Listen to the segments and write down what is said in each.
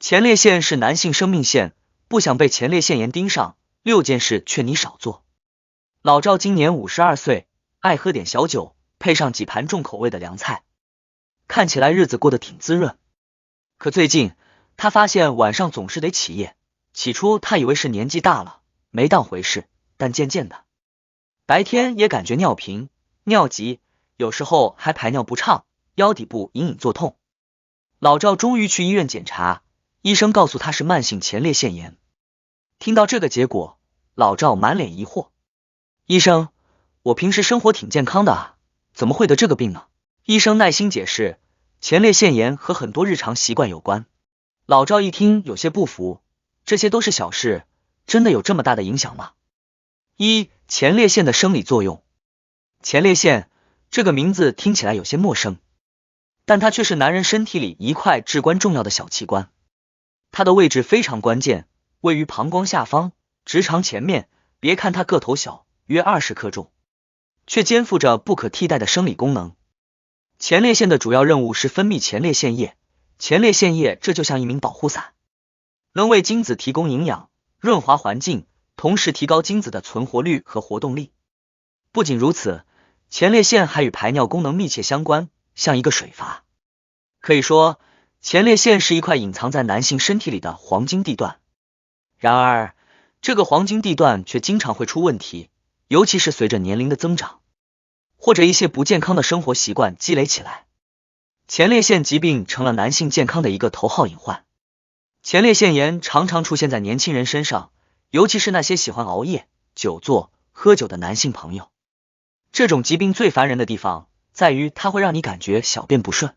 前列腺是男性生命线，不想被前列腺炎盯上，6件事劝你少做。老赵今年52岁，爱喝点小酒，配上几盘重口味的凉菜，看起来日子过得挺滋润。可最近他发现晚上总是得起夜，起初他以为是年纪大了，没当回事，但渐渐的，白天也感觉尿频、尿急，有时候还排尿不畅，腰底部隐隐作痛。老赵终于去医院检查，医生告诉他是慢性前列腺炎。听到这个结果，老赵满脸疑惑，医生，我平时生活挺健康的啊，怎么会得这个病呢？医生耐心解释，前列腺炎和很多日常习惯有关。老赵一听有些不服，这些都是小事，真的有这么大的影响吗？前列腺的生理作用。前列腺这个名字听起来有些陌生，但它却是男人身体里一块至关重要的小器官。它的位置非常关键，位于膀胱下方，直肠前面。别看它个头小，约20克重，却肩负着不可替代的生理功能。前列腺的主要任务是分泌前列腺液，前列腺液这就像一名保护伞，能为精子提供营养、润滑环境，同时提高精子的存活率和活动力。不仅如此，前列腺还与排尿功能密切相关，像一个水阀。可以说，前列腺是一块隐藏在男性身体里的黄金地段。然而，这个黄金地段却经常会出问题，尤其是随着年龄的增长，或者一些不健康的生活习惯积累起来，前列腺疾病成了男性健康的一个头号隐患。前列腺炎常常出现在年轻人身上，尤其是那些喜欢熬夜、久坐、喝酒的男性朋友。这种疾病最烦人的地方在于它会让你感觉小便不顺，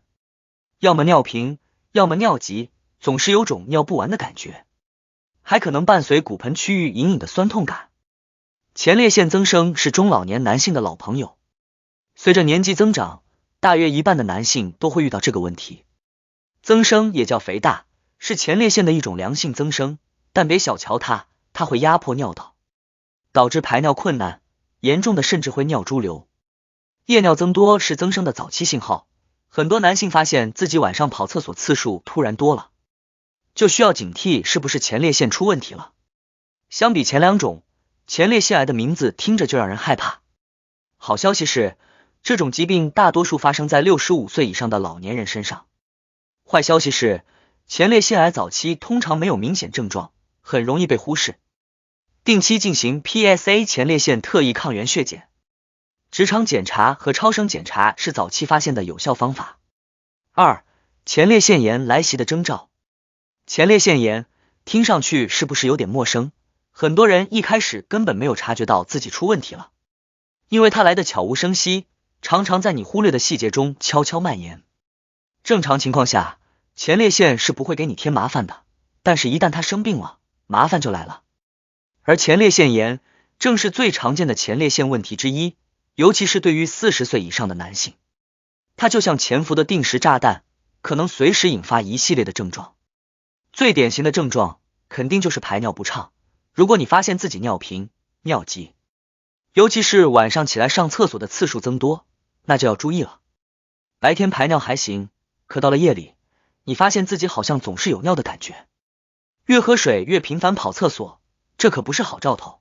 要么尿频，要么尿急，总是有种尿不完的感觉，还可能伴随骨盆区域隐隐的酸痛感。前列腺增生是中老年男性的老朋友，随着年纪增长，大约一半的男性都会遇到这个问题。增生也叫肥大，是前列腺的一种良性增生，但别小瞧它，它会压迫尿道，导致排尿困难，严重的甚至会尿潴留。夜尿增多是增生的早期信号，很多男性发现自己晚上跑厕所次数突然多了，就需要警惕是不是前列腺出问题了。相比前两种，前列腺癌的名字听着就让人害怕。好消息是，这种疾病大多数发生在65岁以上的老年人身上。坏消息是，前列腺癌早期通常没有明显症状，很容易被忽视。定期进行 PSA 前列腺特异抗原血检，直肠检查和超声检查是早期发现的有效方法。前列腺炎来袭的征兆。前列腺炎听上去是不是有点陌生？很多人一开始根本没有察觉到自己出问题了，因为它来的悄无声息，常常在你忽略的细节中悄悄蔓延。正常情况下，前列腺是不会给你添麻烦的，但是一旦它生病了，麻烦就来了。而前列腺炎正是最常见的前列腺问题之一，尤其是对于40岁以上的男性，它就像潜伏的定时炸弹，可能随时引发一系列的症状。最典型的症状肯定就是排尿不畅，如果你发现自己尿频、尿急，尤其是晚上起来上厕所的次数增多，那就要注意了。白天排尿还行，可到了夜里，你发现自己好像总是有尿的感觉，越喝水越频繁跑厕所，这可不是好兆头。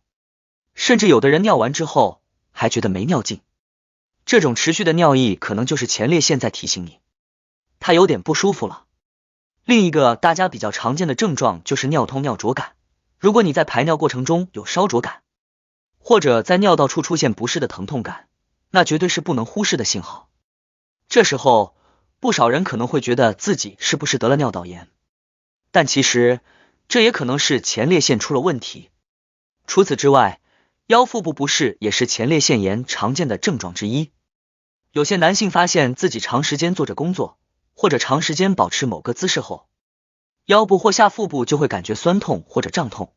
甚至有的人尿完之后还觉得没尿劲，这种持续的尿意可能就是前列腺在提醒你，它有点不舒服了。另一个大家比较常见的症状就是尿痛、尿浊感。如果你在排尿过程中有烧灼感，或者在尿道处出现不适的疼痛感，那绝对是不能忽视的信号。这时候，不少人可能会觉得自己是不是得了尿道炎，但其实这也可能是前列腺出了问题。除此之外，腰腹部不适也是前列腺炎常见的症状之一。有些男性发现自己长时间坐着工作，或者长时间保持某个姿势后，腰部或下腹部就会感觉酸痛或者胀痛。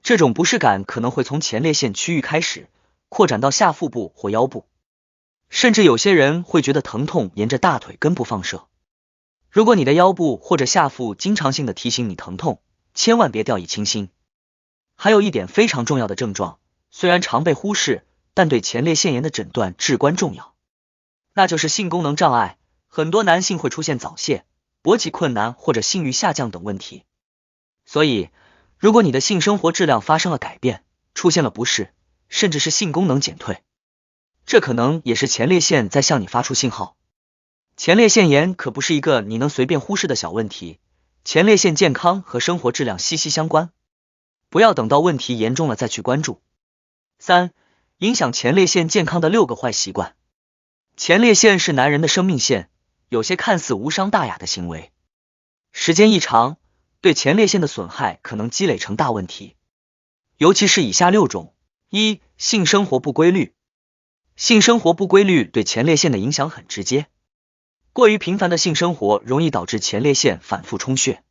这种不适感可能会从前列腺区域开始，扩展到下腹部或腰部，甚至有些人会觉得疼痛沿着大腿根部放射。如果你的腰部或者下腹经常性的提醒你疼痛，千万别掉以轻心。还有一点非常重要的症状，虽然常被忽视，但对前列腺炎的诊断至关重要，那就是性功能障碍。很多男性会出现早泄、勃起困难或者性欲下降等问题。所以，如果你的性生活质量发生了改变，出现了不适，甚至是性功能减退，这可能也是前列腺在向你发出信号。前列腺炎可不是一个你能随便忽视的小问题，前列腺健康和生活质量息息相关，不要等到问题严重了再去关注。3、影响前列腺健康的6个坏习惯。前列腺是男人的生命线，有些看似无伤大雅的行为，时间一长，对前列腺的损害可能积累成大问题，尤其是以下6种。1、性生活不规律。性生活不规律对前列腺的影响很直接，过于频繁的性生活容易导致前列腺反复充血，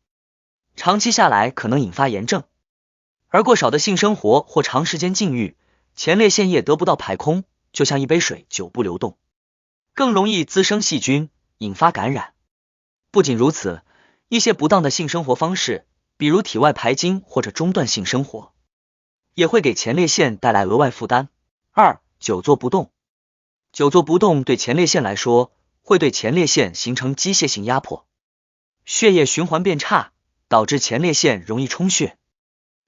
长期下来可能引发炎症。而过少的性生活或长时间禁欲，前列腺液得不到排空，就像一杯水久不流动，更容易滋生细菌，引发感染。不仅如此，一些不当的性生活方式，比如体外排精或者中断性生活，也会给前列腺带来额外负担。2、久坐不动。久坐不动对前列腺来说，会对前列腺形成机械性压迫，血液循环变差，导致前列腺容易充血，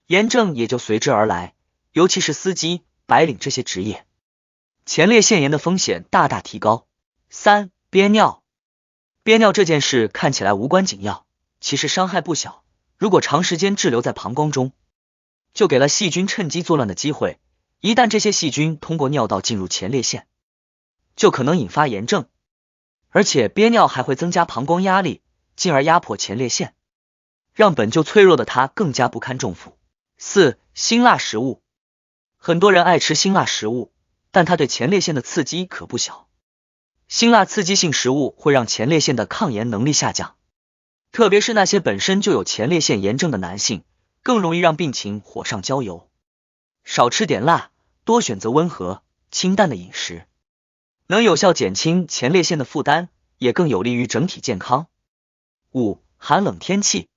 炎症也就随之而来，尤其是司机、白领这些职业，前列腺炎的风险大大提高。3、憋尿。憋尿这件事看起来无关紧要，其实伤害不小，如果长时间滞留在膀胱中，就给了细菌趁机作乱的机会，一旦这些细菌通过尿道进入前列腺，就可能引发炎症，而且憋尿还会增加膀胱压力，进而压迫前列腺，让本就脆弱的它更加不堪重负。4、辛辣食物。很多人爱吃辛辣食物，但它对前列腺的刺激可不小。辛辣刺激性食物会让前列腺的抗炎能力下降，特别是那些本身就有前列腺炎症的男性，更容易让病情火上浇油。少吃点辣，多选择温和、清淡的饮食，能有效减轻前列腺的负担，也更有利于整体健康。5、寒冷天气。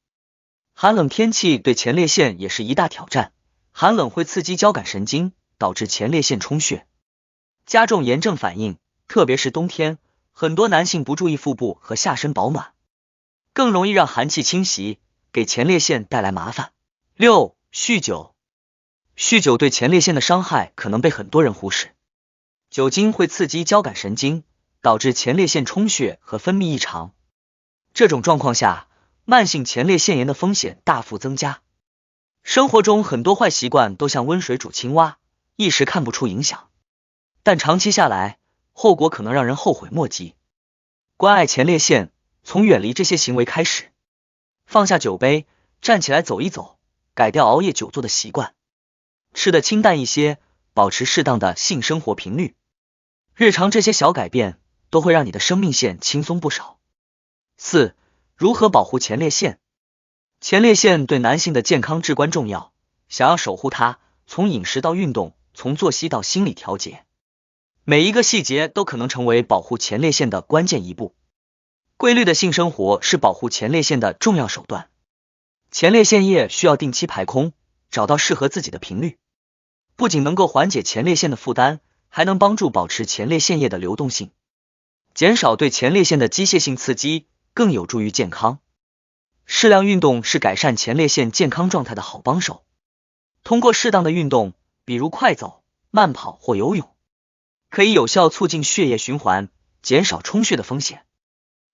寒冷天气对前列腺也是一大挑战，寒冷会刺激交感神经，导致前列腺充血，加重炎症反应，特别是冬天，很多男性不注意腹部和下身保暖，更容易让寒气侵袭，给前列腺带来麻烦。6、酗酒。酗酒对前列腺的伤害可能被很多人忽视，酒精会刺激交感神经，导致前列腺充血和分泌异常，这种状况下，慢性前列腺炎的风险大幅增加。生活中很多坏习惯都像温水煮青蛙，一时看不出影响，但长期下来，后果可能让人后悔莫及。关爱前列腺，从远离这些行为开始，放下酒杯，站起来走一走，改掉熬夜久坐的习惯，吃的清淡一些，保持适当的性生活频率，日常这些小改变都会让你的生命线轻松不少。4、如何保护前列腺？前列腺对男性的健康至关重要，想要守护它，从饮食到运动，从作息到心理调节，每一个细节都可能成为保护前列腺的关键一步。规律的性生活是保护前列腺的重要手段，前列腺液需要定期排空，找到适合自己的频率，不仅能够缓解前列腺的负担，还能帮助保持前列腺液的流动性，减少对前列腺的机械性刺激，更有助于健康。适量运动是改善前列腺健康状态的好帮手，通过适当的运动，比如快走、慢跑或游泳，可以有效促进血液循环，减少充血的风险。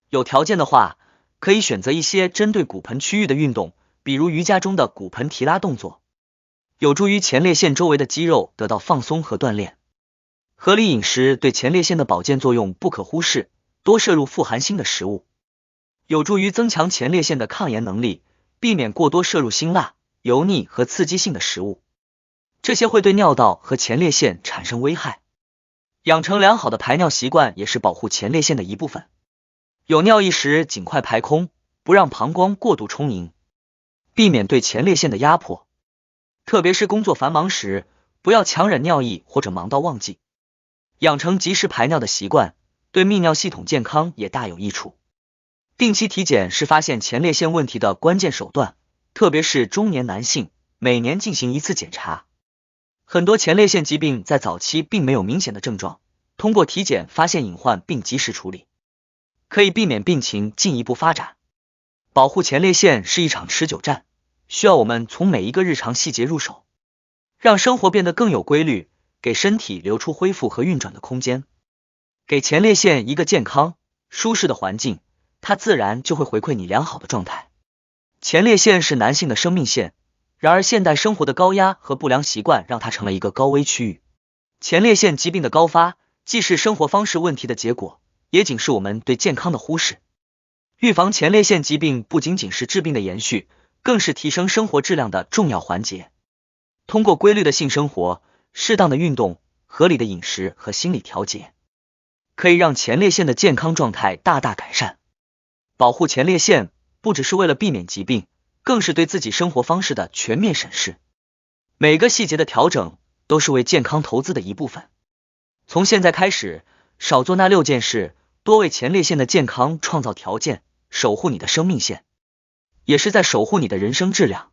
有条件的话，可以选择一些针对骨盆区域的运动，比如瑜伽中的骨盆提拉动作，有助于前列腺周围的肌肉得到放松和锻炼。合理饮食对前列腺的保健作用不可忽视，多摄入富含锌的食物，有助于增强前列腺的抗炎能力，避免过多摄入辛辣、油腻和刺激性的食物，这些会对尿道和前列腺产生危害。养成良好的排尿习惯也是保护前列腺的一部分，有尿意时尽快排空，不让膀胱过度充盈，避免对前列腺的压迫。特别是工作繁忙时，不要强忍尿意或者忙到忘记。养成及时排尿的习惯，对泌尿系统健康也大有益处。定期体检是发现前列腺问题的关键手段，特别是中年男性，每年进行一次检查。很多前列腺疾病在早期并没有明显的症状，通过体检发现隐患并及时处理，可以避免病情进一步发展。保护前列腺是一场持久战，需要我们从每一个日常细节入手，让生活变得更有规律，给身体留出恢复和运转的空间。给前列腺一个健康、舒适的环境，它自然就会回馈你良好的状态。前列腺是男性的生命线，然而现代生活的高压和不良习惯让它成了一个高危区域。前列腺疾病的高发，既是生活方式问题的结果，也仅是我们对健康的忽视。预防前列腺疾病不仅仅是治病的延续，更是提升生活质量的重要环节。通过规律的性生活、适当的运动、合理的饮食和心理调节，可以让前列腺的健康状态大大改善。保护前列腺不只是为了避免疾病，更是对自己生活方式的全面审视。每个细节的调整都是为健康投资的一部分。从现在开始，少做那6件事，多为前列腺的健康创造条件，守护你的生命线，也是在守护你的人生质量。